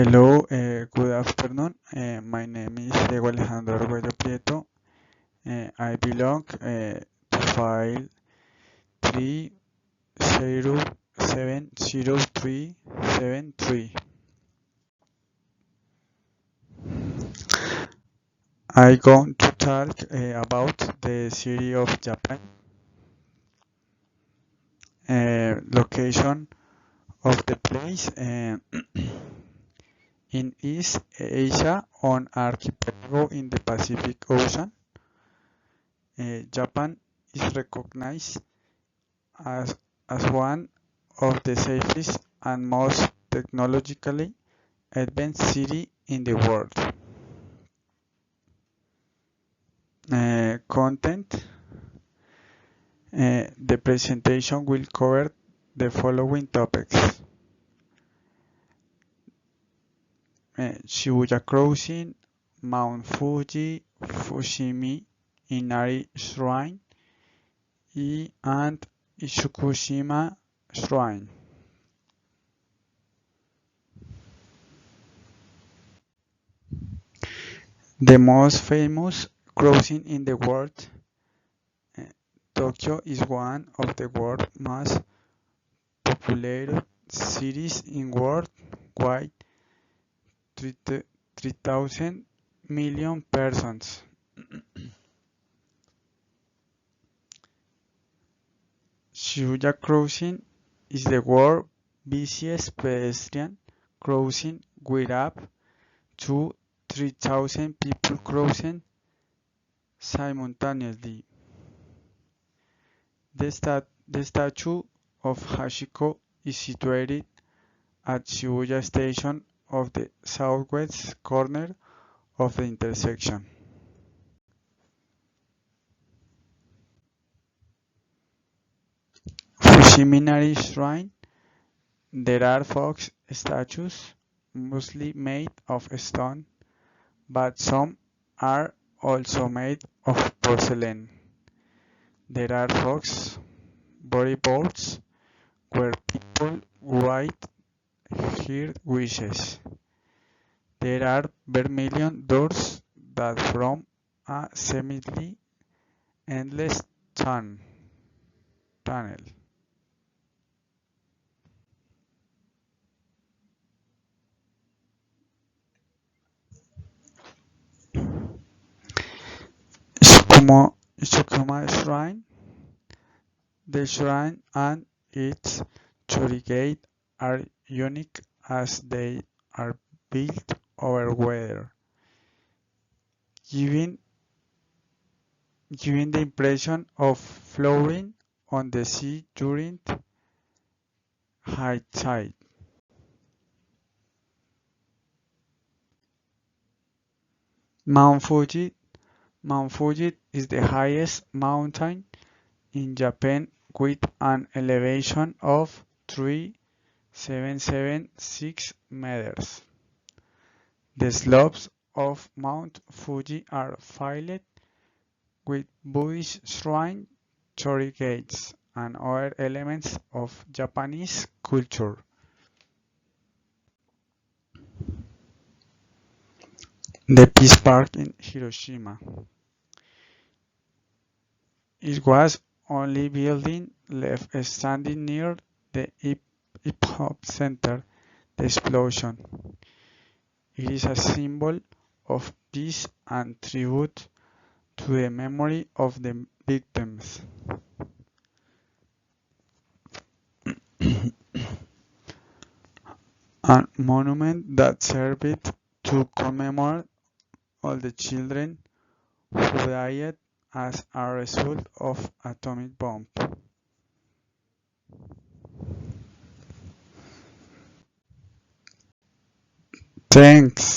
Hello, good afternoon. My name is Diego Alejandro Arguello Prieto. I belong to file 3070373. I going to talk about the city of Japan, location of the place in East Asia on archipelago in the Pacific Ocean. Japan is recognized as, as one of the safest and most technologically advanced city in the world. Content. The presentation will cover the following topics. Shibuya Crossing, Mount Fushimi Inari Shrine, and Ishukushima Shrine. The most famous crossing in the world, Tokyo is one of the world's most populated cities in worldwide, 3,000 million persons. Shibuya Crossing is the world's busiest pedestrian crossing with up to 3,000 people crossing simultaneously. The statue of Hachiko is situated at Shibuya Station of the southwest corner of the intersection. Fushiminari Shrine. There are fox statues, mostly made of stone, but some are also made of porcelain. There are fox bodyboards where people write their wishes. There are vermilion doors that form a seemingly endless tunnel. Shukuma Shrine. The shrine and its torii gate are unique as they are built over water, giving the impression of floating on the sea during high tide. Mount Fuji. Mount Fuji is the highest mountain in Japan with an elevation of 3,776 meters. The slopes of Mount Fuji are filled with Buddhist shrine, torii gates, and other elements of Japanese culture. The Peace Park in Hiroshima. It was only building left standing near the hip-hop center, the explosion. It is a symbol of peace and tribute to the memory of the victims. A monument that served to commemorate all the children who died as a result of atomic bomb. Thanks.